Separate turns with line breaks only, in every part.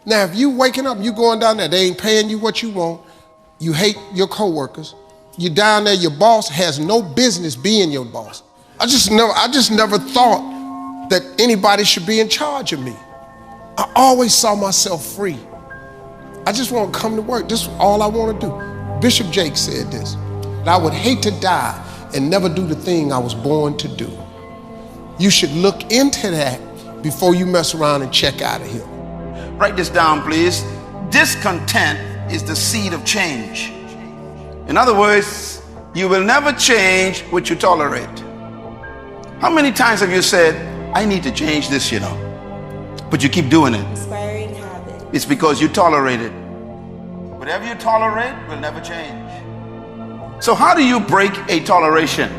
Now, if you waking up, you going down there, they ain't paying you what you want, you hate your coworkers, you down there, your boss has no business being your boss. I just never thought that anybody should be in charge of me. I always saw myself free. I just want to come to work. This is all I want to do. Bishop Jake said this, that I would hate to die and never do the thing I was born to do. You should look into that before you mess around and check out of here.
Write this down, please. Discontent is the seed of change. In other words, you will never change what you tolerate. How many times have you said, I need to change this, but you keep doing it?
Inspiring habit.
It's because you tolerate it. Whatever you tolerate will never change. So how do you break a toleration?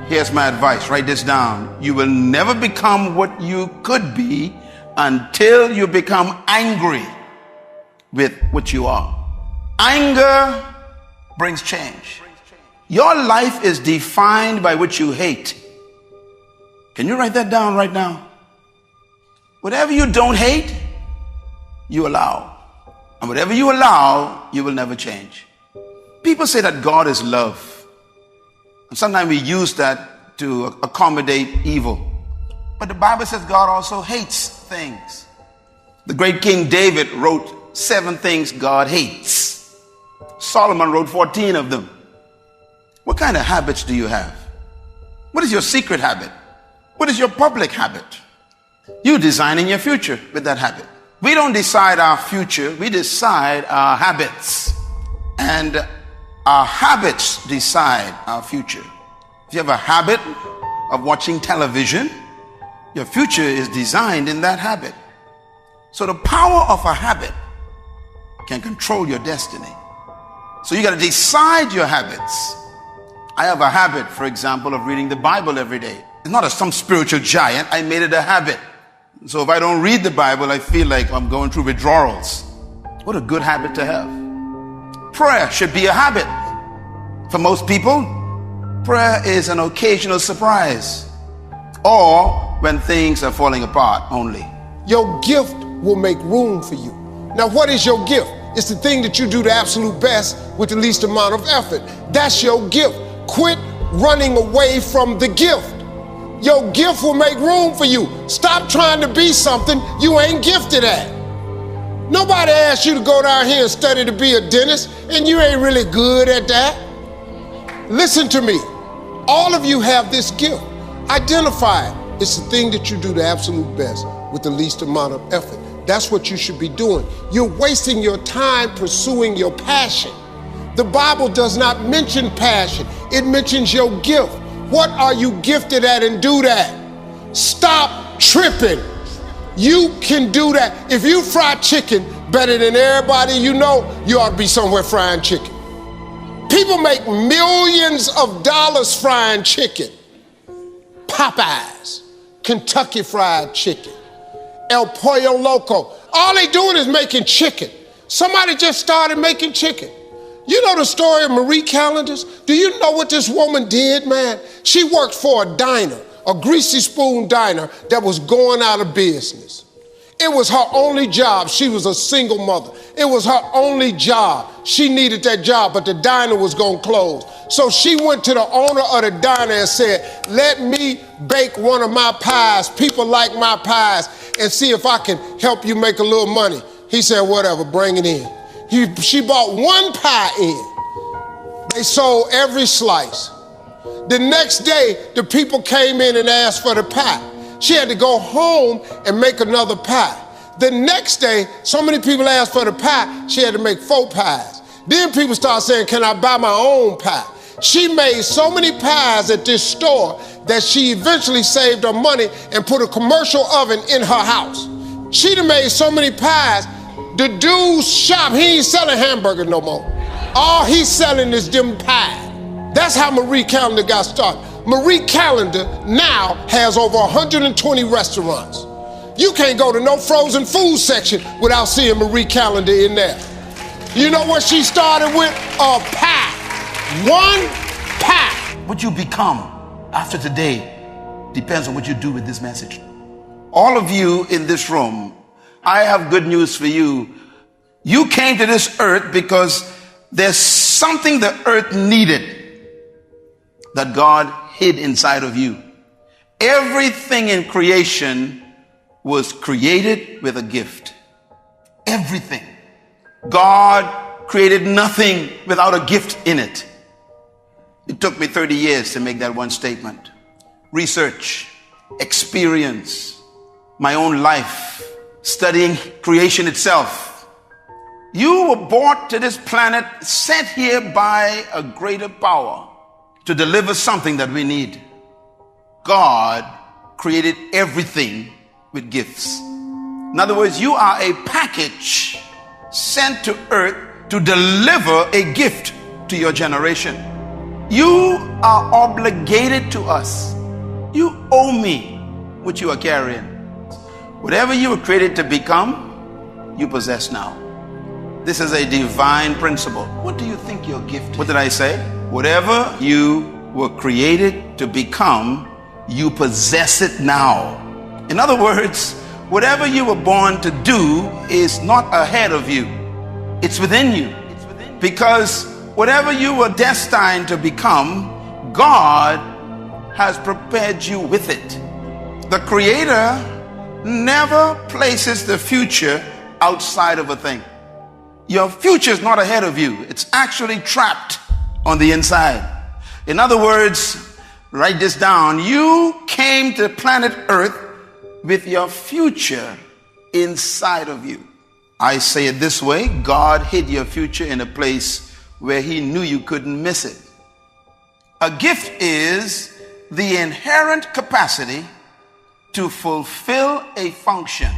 Here's my advice. Write this down. You will never become what you could be until you become angry with what you are. Anger brings change. Your life is defined by what you hate. Can you write that down right now? Whatever you don't hate, you allow. And whatever you allow, you will never change. People say that God is love. And sometimes we use that to accommodate evil. But the Bible says God also hates things. The great King David wrote 7 things God hates. Solomon wrote 14 of them. What kind of habits do you have? What is your secret habit? What is your public habit? You're designing your future with that habit. We don't decide our future, we decide our habits. And our habits decide our future. If you have a habit of watching television, your future is designed in that habit. So the power of a habit can control your destiny. So you got to decide your habits. I have a habit, for example, of reading the Bible every day. It's not some spiritual giant. I made it a habit. So if I don't read the Bible, I feel like I'm going through withdrawals. What a good habit to have. Prayer should be a habit. For most people, prayer is an occasional surprise, or when things are falling apart only.
Your gift will make room for you. Now, what is your gift? It's the thing that you do the absolute best with the least amount of effort. That's your gift. Quit running away from the gift. Your gift will make room for you. Stop trying to be something you ain't gifted at. Nobody asked you to go down here and study to be a dentist, and you ain't really good at that. Listen to me. All of you have this gift. Identify it. It's the thing that you do the absolute best with the least amount of effort. That's what you should be doing. You're wasting your time pursuing your passion. The Bible does not mention passion. It mentions your gift. What are you gifted at, and do that? Stop tripping. You can do that. If you fry chicken better than everybody you know, you ought to be somewhere frying chicken. People make millions of dollars frying chicken. Popeyes, Kentucky Fried Chicken, El Pollo Loco. All they doing is making chicken. Somebody just started making chicken. You know the story of Marie Callender's? Do you know what this woman did, man? She worked for a diner, a greasy spoon diner that was going out of business. It was her only job. She was a single mother. It was her only job. She needed that job, but the diner was going to close. So she went to the owner of the diner and said, let me bake one of my pies. People like my pies, and see if I can help you make a little money. He said, whatever, bring it in. She bought one pie in. They sold every slice. The next day, the people came in and asked for the pie. She had to go home and make another pie. The next day, so many people asked for the pie, she had to make 4 pies. Then people started saying, can I buy my own pie? She made so many pies at this store that she eventually saved her money and put a commercial oven in her house. She done made so many pies, the dude's shop, he ain't selling hamburgers no more. All he's selling is them pies. That's how Marie Callender got started. Marie Callender now has over 120 restaurants. You can't go to no frozen food section without seeing Marie Callender in there. You know what she started with? A pie. One pie.
What you become after today depends on what you do with this message. All of you in this room I have good news for you. You came to this earth because there's something the earth needed that God hid inside of you. Everything in creation was created with a gift. Everything. God created nothing without a gift in it. It took me 30 years to make that one statement. Research, experience, my own life, studying creation itself. You were brought to this planet, sent here by a greater power to deliver something that we need. God created everything with gifts. In other words, you are a package sent to earth to deliver a gift to your generation. You are obligated to us. You owe me what you are carrying. Whatever you were created to become, you possess now. This is a divine principle. What do you think your gift is? What did I say? Whatever you were created to become, you possess it now. In other words, whatever you were born to do is not ahead of you. It's within you. Because whatever you were destined to become, God has prepared you with it. The Creator never places the future outside of a thing. Your future is not ahead of you. It's actually trapped on the inside. In other words, write this down. You came to planet Earth with your future inside of you. I say it this way: God hid your future in a place where He knew you couldn't miss it. A gift is the inherent capacity to fulfill a function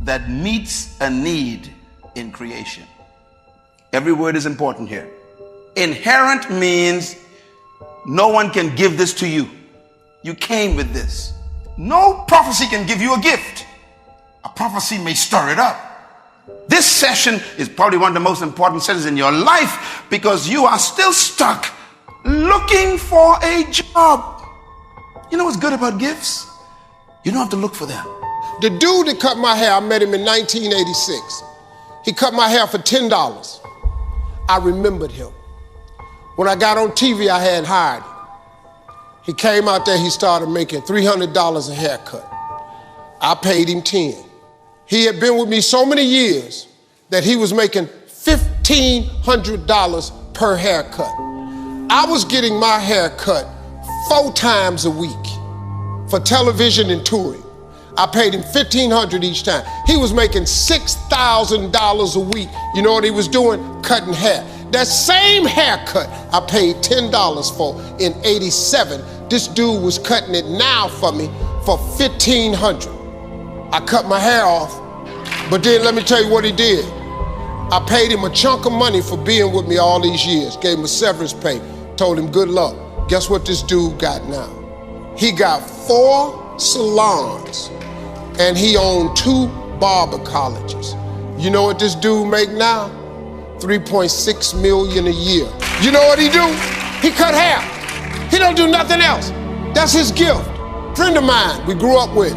that meets a need in creation. Every word is important here. Inherent means no one can give this to you. You came with this. No prophecy can give you a gift. A prophecy may stir it up. This session is probably one of the most important sessions in your life because you are still stuck looking for a job. You know what's good about gifts? You don't have to look for them.
The dude that cut my hair, I met him in 1986. He cut my hair for $10. I remembered him. When I got on TV, I had hired him. He came out there, he started making $300 a haircut. I paid him $10. He had been with me so many years that he was making $1,500 per haircut. I was getting my hair cut 4 times a week for television and touring. I paid him $1,500 each time. He was making $6,000 a week. You know what he was doing? Cutting hair. That same haircut I paid $10 for in '87. This dude was cutting it now for me for $1,500. I cut my hair off, but then let me tell you what he did. I paid him a chunk of money for being with me all these years, gave him a severance pay, told him good luck. Guess what this dude got now? He got 4 salons and he owned 2 barber colleges. You know what this dude make now? $3.6 million a year. You know what he do? He cut hair. He don't do nothing else. That's his gift. Friend of mine we grew up with.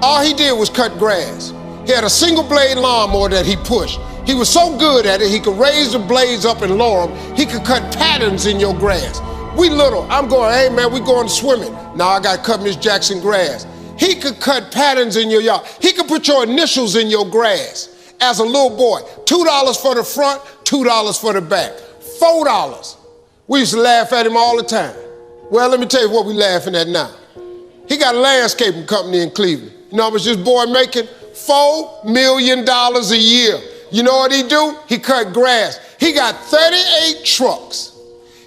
All he did was cut grass. He had a single blade lawnmower that he pushed. He was so good at it, he could raise the blades up and lower them. He could cut patterns in your grass. We little, I'm going, hey man, we going swimming. Now I got to cut Miss Jackson grass. He could cut patterns in your yard. He could put your initials in your grass. As a little boy, $2 for the front, $2 for the back, $4. We used to laugh at him all the time. Well, let me tell you what we laughing at now. He got a landscaping company in Cleveland. You know how much this boy making? $4 million a year. You know what he do? He cut grass. He got 38 trucks.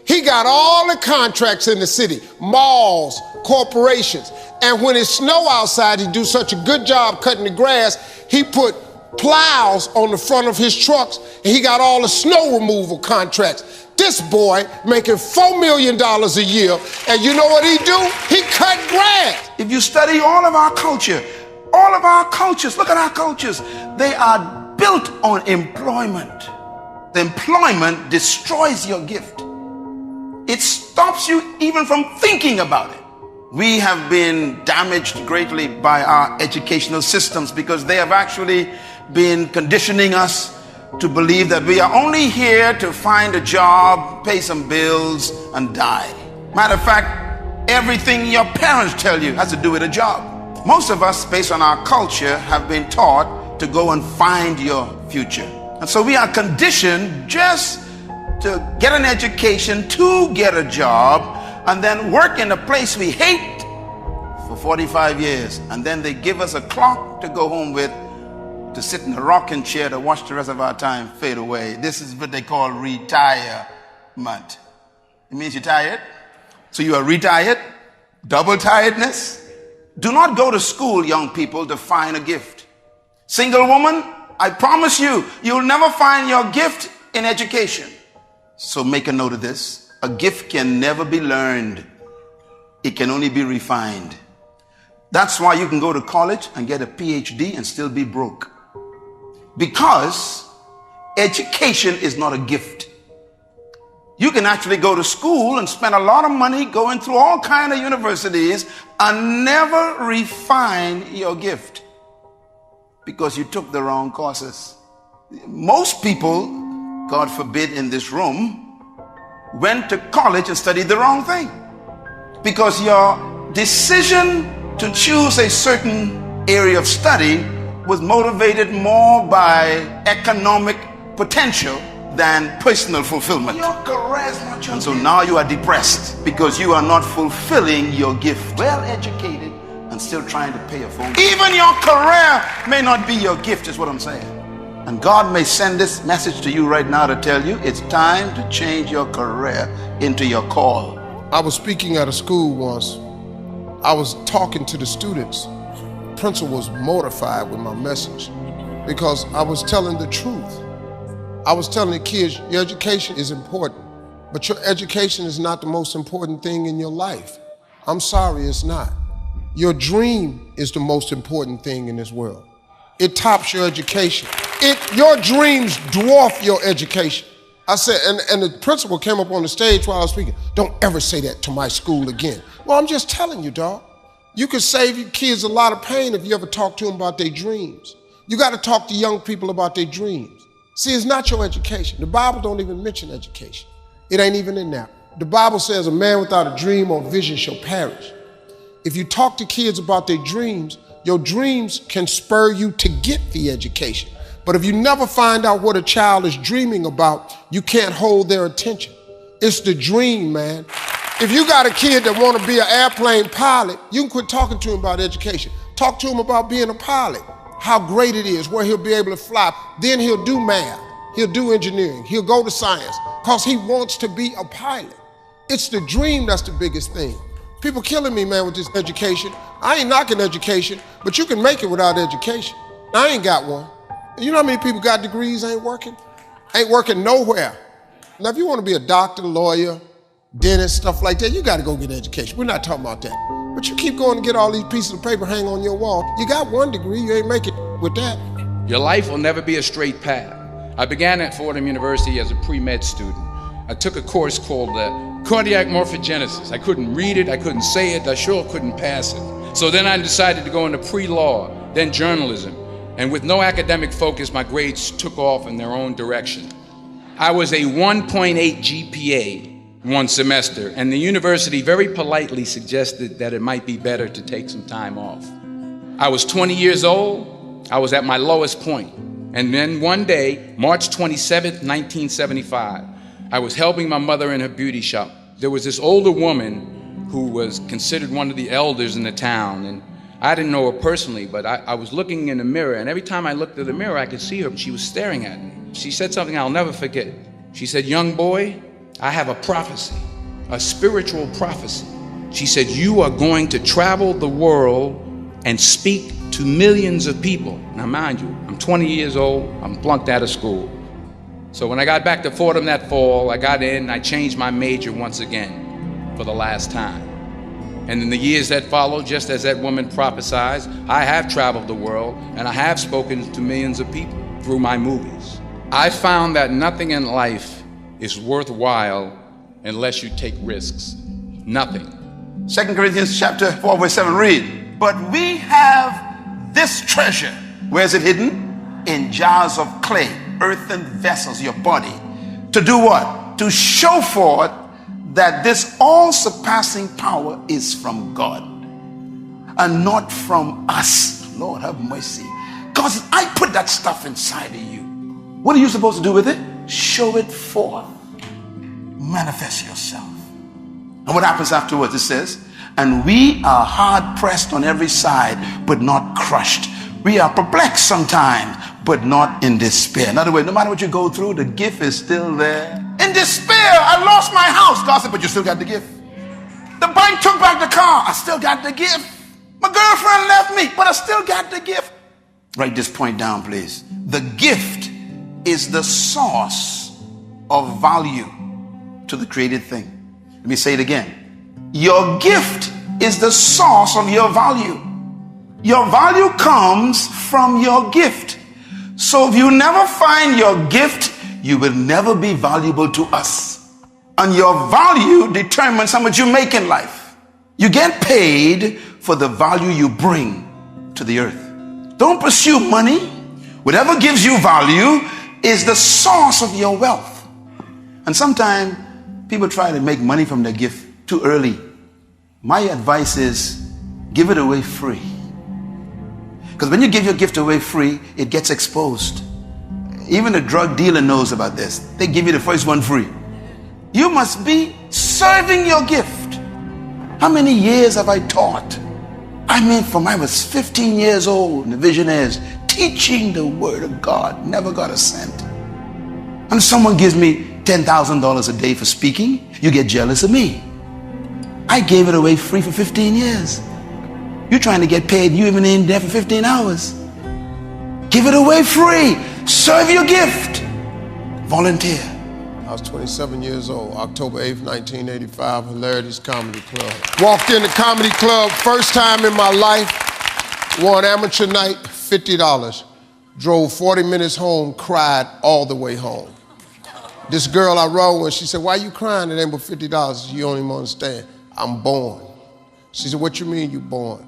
He got all the contracts in the city, malls, corporations. And when it snow outside, he do such a good job cutting the grass, he put plows on the front of his trucks, and he got all the snow removal contracts. This boy making $4 million a year, and you know what he do? He cut grass.
If you study all of our cultures, look at our cultures, they are built on employment. The employment destroys your gift. It stops you even from thinking about it. We have been damaged greatly by our educational systems because they have actually been conditioning us to believe that we are only here to find a job, pay some bills, and die. Matter of fact, everything your parents tell you has to do with a job. Most of us, based on our culture, have been taught to go and find your future. And so we are conditioned just to get an education, to get a job, and then work in a place we hate for 45 years. And then they give us a clock to go home with, to sit in a rocking chair to watch the rest of our time fade away. This is what they call retirement. It means you're tired. So you are retired, double tiredness. Do not go to school, young people, to find a gift. Single woman, I promise you, you'll never find your gift in education. So make a note of this. A gift can never be learned. It can only be refined. That's why you can go to college and get a PhD and still be broke. Because education is not a gift. You can actually go to school and spend a lot of money going through all kinds of universities and never refine your gift because you took the wrong courses. Most people, God forbid, in this room went to college and studied the wrong thing because your decision to choose a certain area of study was motivated more by economic potential than personal fulfillment. Your career is not your gift. So now you are depressed because you are not fulfilling your gift. Well educated and still trying to pay a phone. Even your career may not be your gift, is what I'm saying. And God may send this message to you right now to tell you it's time to change your career into your call.
I was speaking at a school once. I was talking to the students. The principal was mortified with my message because I was telling the truth. I was telling the kids, your education is important, but your education is not the most important thing in your life. I'm sorry, it's not. Your dream is the most important thing in this world. It tops your education. Your dreams dwarf your education. I said, and the principal came up on the stage while I was speaking, don't ever say that to my school again. Well, I'm just telling you, dog. You could save your kids a lot of pain if you ever talk to them about their dreams. You got to talk to young people about their dreams. See, it's not your education. The Bible don't even mention education. It ain't even in there. The Bible says a man without a dream or vision shall perish. If you talk to kids about their dreams, your dreams can spur you to get the education. But if you never find out what a child is dreaming about, you can't hold their attention. It's the dream, man. If you got a kid that want to be an airplane pilot, you can quit talking to him about education. Talk to him about being a pilot, how great it is, where he'll be able to fly. Then he'll do math, he'll do engineering, he'll go to science, because he wants to be a pilot. It's the dream that's the biggest thing. People killing me, man, with this education. I ain't knocking education, but you can make it without education. I ain't got one. You know how many people got degrees ain't working? Ain't working nowhere. Now, if you want to be a doctor, lawyer, dentist, stuff like that, you got to go get education. We're not talking about that. But you keep going to get all these pieces of paper hang on your wall. You got one degree, you ain't make it with that.
Your life will never be a straight path. I began at Fordham University as a pre-med student. I took a course called cardiac morphogenesis. I couldn't read it, I couldn't say it, I sure couldn't pass it. So then I decided to go into pre-law, then journalism. And with no academic focus, my grades took off in their own direction. I was a 1.8 GPA one semester, and the university very politely suggested that it might be better to take some time off. I was 20 years old, I was at my lowest point. And then one day, March 27th, 1975, I was helping my mother in her beauty shop. There was this older woman who was considered one of the elders in the town, and I didn't know her personally, but I was looking in the mirror, and every time I looked at the mirror, I could see her. She was staring at me. She said something I'll never forget. She said, "Young boy, I have a prophecy, a spiritual prophecy." She said, "You are going to travel the world and speak to millions of people." Now, mind you, I'm 20 years old, I'm flunked out of school. So when I got back to Fordham that fall, I got in, I changed my major once again for the last time. And in the years that followed, just as that woman prophesied, I have traveled the world and I have spoken to millions of people through my movies. I found that nothing in life is worthwhile unless you take risks. Nothing.
2 Corinthians chapter 4, verse 7, read. But we have this treasure. Where is it hidden? In jars of clay, earthen vessels, your body. To do what? To show forth that this all-surpassing power is from God and not from us. Lord, have mercy. Because I put that stuff inside of you. What are you supposed to do with it? Show it forth. Manifest yourself. And what happens afterwards? It says, and we are hard pressed on every side, but not crushed. We are perplexed sometimes, but not in despair. In other words, no matter what you go through, the gift is still there. In despair, I lost my house. God said, but you still got the gift. The bank took back the car. I still got the gift. My girlfriend left me, but I still got the gift. Write this point down, please. The gift is the source of value to the created thing. Let me say it again. Your gift is the source of your value. Your value comes from your gift. So if you never find your gift, you will never be valuable to us. And your value determines how much you make in life. You get paid for the value you bring to the earth. Don't pursue money. Whatever gives you value is the source of your wealth. And sometimes people try to make money from their gift too early. My advice is give it away free. Because when you give your gift away free, it gets exposed. Even a drug dealer knows about this. They give you the first one free. You must be serving your gift. How many years have I taught? I mean, from I was 15 years old, and the visionaries teaching the word of God, never got a cent. And someone gives me $10,000 a day for speaking, you get jealous of me. I gave it away free for 15 years. You're trying to get paid, you even ain't there for 15 hours. Give it away free. Serve your gift. Volunteer.
I was 27 years old, October 8th, 1985, Hilarity's Comedy Club. Walked in the comedy club, first time in my life, won amateur night, $50. Drove 40 minutes home, cried all the way home. This girl I rode with, she said, why you crying? It ain't but $50. You don't even understand. I'm born. She said, what you mean you born?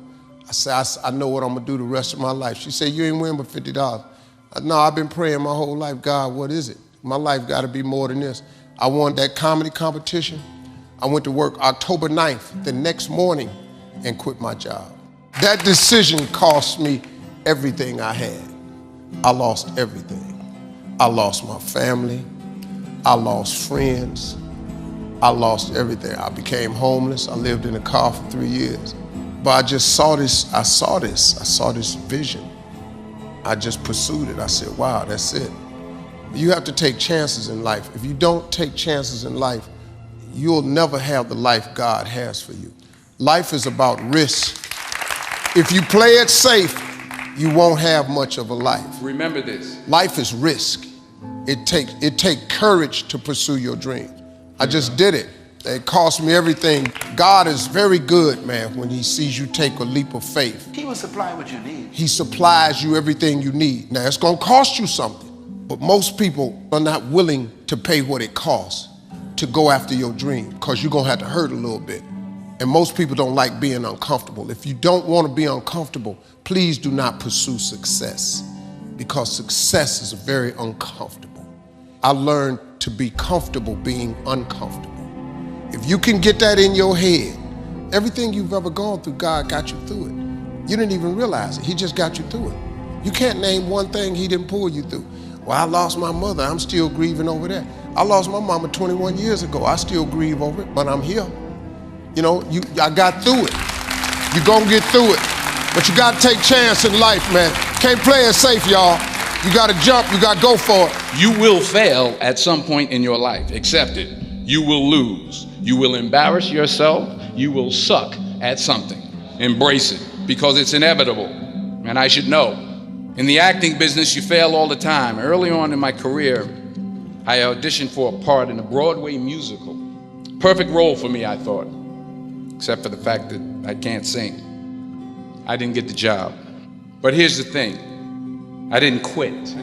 I said, I know what I'm gonna do the rest of my life. She said, you ain't winning but $50. No, I've been praying my whole life, God, what is it? My life gotta be more than this. I won that comedy competition. I went to work October 9th, the next morning, and quit my job. That decision cost me everything I had. I lost everything. I lost my family. I lost friends. I lost everything. I became homeless. I lived in a car for 3 years. But I just saw this, I saw this vision. I just pursued it. I said, wow, that's it. You have to take chances in life. If you don't take chances in life, you'll never have the life God has for you. Life is about risk. If you play it safe, you won't have much of a life.
Remember this.
Life is risk. It takes courage to pursue your dream. I just did it. It cost me everything. God is very good, man, when he sees you take a leap of faith.
He will supply what you need.
He supplies you everything you need. Now, it's gonna cost you something, but most people are not willing to pay what it costs to go after your dream, because you're gonna have to hurt a little bit. And most people don't like being uncomfortable. If you don't wanna be uncomfortable, please do not pursue success, because success is very uncomfortable. I learned to be comfortable being uncomfortable. If you can get that in your head, everything you've ever gone through, God got you through it. You didn't even realize it. He just got you through it. You can't name one thing he didn't pull you through. Well, I lost my mother. I'm still grieving over that. I lost my mama 21 years ago. I still grieve over it, but I'm here. You know, I got through it. You're gonna get through it. But you gotta take chance in life, man. Can't play it safe, y'all. You gotta jump, you gotta go for it.
You will fail at some point in your life. Accept it. You will lose. You will embarrass yourself. You will suck at something. Embrace it, because it's inevitable. And I should know. In the acting business, you fail all the time. Early on in my career, I auditioned for a part in a Broadway musical. Perfect role for me, I thought, except for the fact that I can't sing. I didn't get the job. But here's the thing. I didn't quit.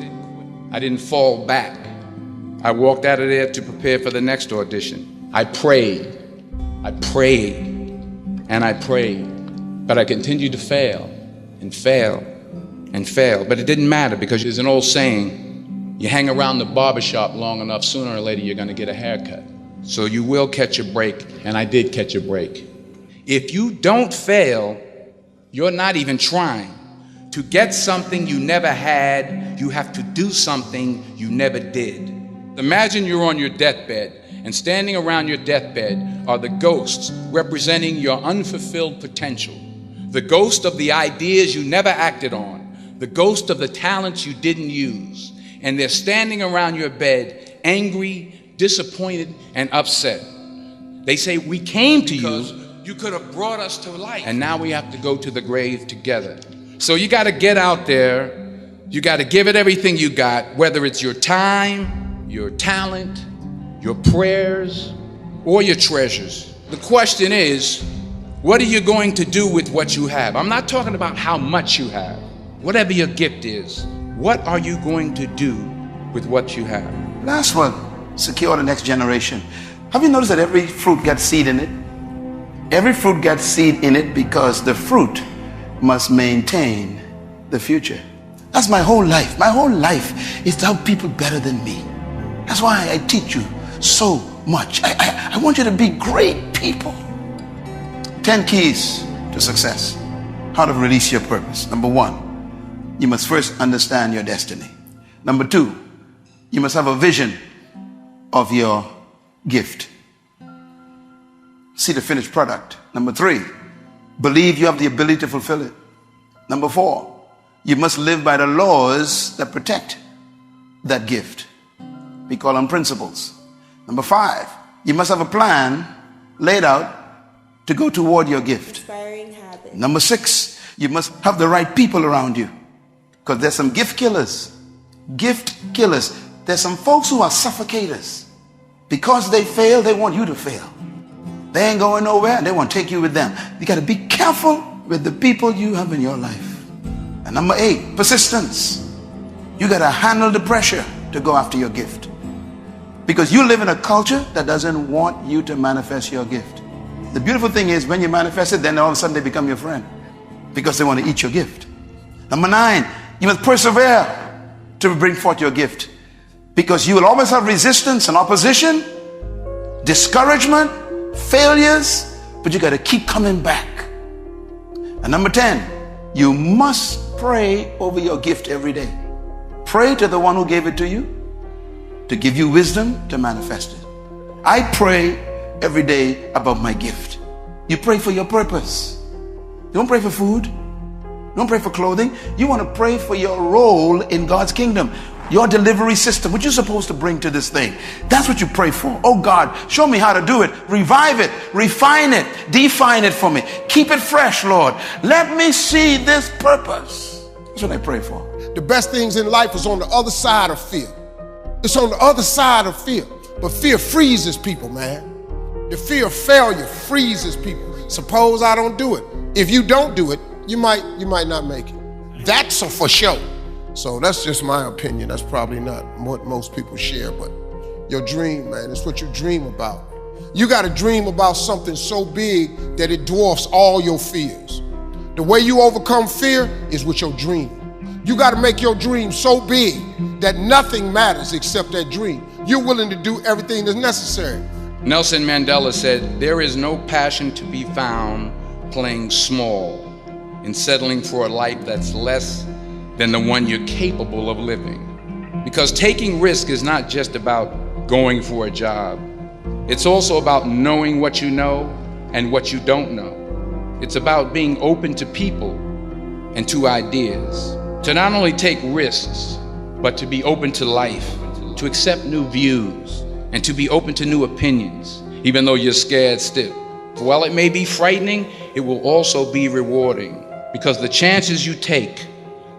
I didn't fall back. I walked out of there to prepare for the next audition. I prayed. and I prayed, but I continued to fail and fail and fail. But it didn't matter, because there's an old saying, you hang around the barbershop long enough, sooner or later you're going to get a haircut. So you will catch a break, and I did catch a break. If you don't fail, you're not even trying. To get something you never had, you have to do something you never did. Imagine you're on your deathbed, and standing around your deathbed are the ghosts representing your unfulfilled potential, the ghost of the ideas you never acted on, the ghost of the talents you didn't use. And they're standing around your bed, angry, disappointed, and upset. They say, we came to you could have brought us to life, and now we have to go to the grave together. So you got to get out there, you got to give it everything you got, whether it's your time, your talent, your prayers, or your treasures. The question is, what are you going to do with what you have? I'm not talking about how much you have. Whatever your gift is, what are you going to do with what you have?
Last one, secure the next generation. Have you noticed that every fruit gets seed in it? Every fruit gets seed in it because the fruit must maintain the future. That's my whole life. My whole life is to help people better than me. That's why I teach you so much. I want you to be great people. 10 keys to success. How to release your purpose. Number 1, you must first understand your destiny. Number 2, you must have a vision of your gift. See the finished product. Number 3, believe you have the ability to fulfill it. Number 4, you must live by the laws that protect that gift. We call them principles. Number 5, you must have a plan laid out to go toward your gift.
Inspiring habits.
Number 6, you must have the right people around you, because there's some gift killers. Gift killers. There's some folks who are suffocators. Because they fail, they want you to fail. They ain't going nowhere, and they want to take you with them. You got to be careful with the people you have in your life. And number 8, persistence. You got to handle the pressure to go after your gift, because you live in a culture that doesn't want you to manifest your gift. The beautiful thing is, when you manifest it, then all of a sudden they become your friend, because they want to eat your gift. Number 9, you must persevere to bring forth your gift, because you will always have resistance and opposition, discouragement, failures, but you got to keep coming back. And number 10, you must pray over your gift every day. Pray to the one who gave it to you to give you wisdom to manifest it. I pray every day about my gift. You pray for your purpose. You don't pray for food. You don't pray for clothing. You want to pray for your role in God's kingdom, your delivery system, what you're supposed to bring to this thing. That's what you pray for. Oh God, show me how to do it. Revive it, refine it, define it for me. Keep it fresh, Lord. Let me see this purpose. That's what I pray for.
The best things in life is on the other side of fear. It's on the other side of fear. But fear freezes people, man. The fear of failure freezes people. Suppose I don't do it. If you don't do it, you might not make it. That's a for sure. So that's just my opinion. That's probably not what most people share, but your dream, man, it's what you dream about. You got to dream about something so big that it dwarfs all your fears. The way you overcome fear is with your dream. You got to make your dream so big that nothing matters except that dream. You're willing to do everything that's necessary.
Nelson Mandela said, there is no passion to be found playing small and settling for a life that's less than the one you're capable of living. Because taking risk is not just about going for a job. It's also about knowing what you know and what you don't know. It's about being open to people and to ideas. To not only take risks, but to be open to life, to accept new views, and to be open to new opinions, even though you're scared still. While it may be frightening, it will also be rewarding, because the chances you take,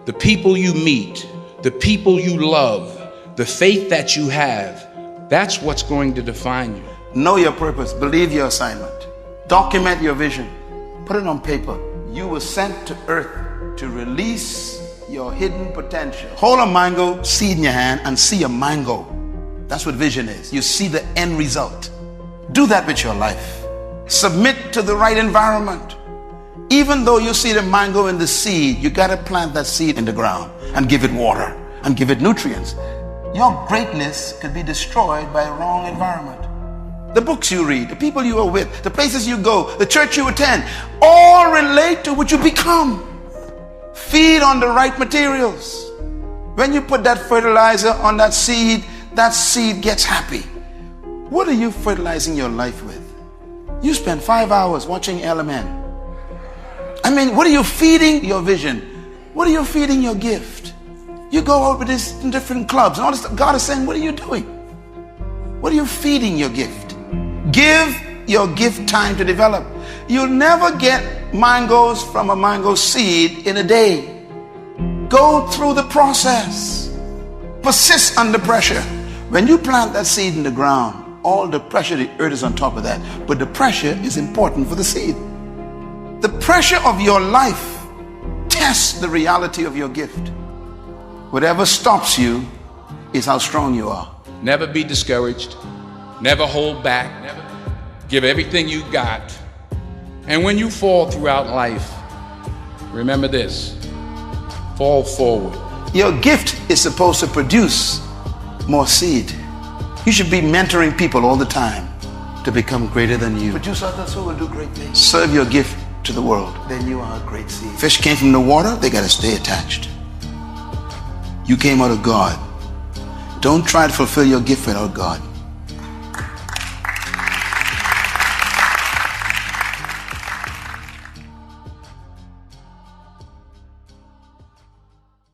the people you meet, the people you love, the faith that you have, that's what's going to define you.
Know your purpose, believe your assignment, document your vision, put it on paper. You were sent to earth to release your hidden potential. Hold a mango seed in your hand and see a mango. That's what vision is. You see the end result. Do that with your life. Submit to the right environment. Even though you see the mango in the seed, you got to plant that seed in the ground and give it water and give it nutrients. Your greatness could be destroyed by a wrong environment. The books you read, the people you are with, the places you go, the church you attend, all relate to what you become. Feed on the right materials. When you put that fertilizer on that seed gets happy. What are you fertilizing your life with? You spend 5 hours watching LMN. I mean, what are you feeding your vision? What are you feeding your gift? You go out with this in different clubs and all this stuff. God is saying, what are you doing? What are you feeding your gift? Give your gift time to develop. You'll never get mangoes from a mango seed in a day. Go through the process. Persist under pressure. When you plant that seed in the ground, all the pressure, the earth is on top of that. But the pressure is important for the seed. The pressure of your life tests the reality of your gift. Whatever stops you is how strong you are.
Never be discouraged. Never hold back. Give everything you got. And when you fall throughout life, remember this: fall forward.
Your gift is supposed to produce more seed. You should be mentoring people all the time to become greater than you. Produce others who will do great things. Serve your gift to the world. Then you are a great seed. Fish came from the water, they got to stay attached. You came out of God. Don't try to fulfill your gift without God.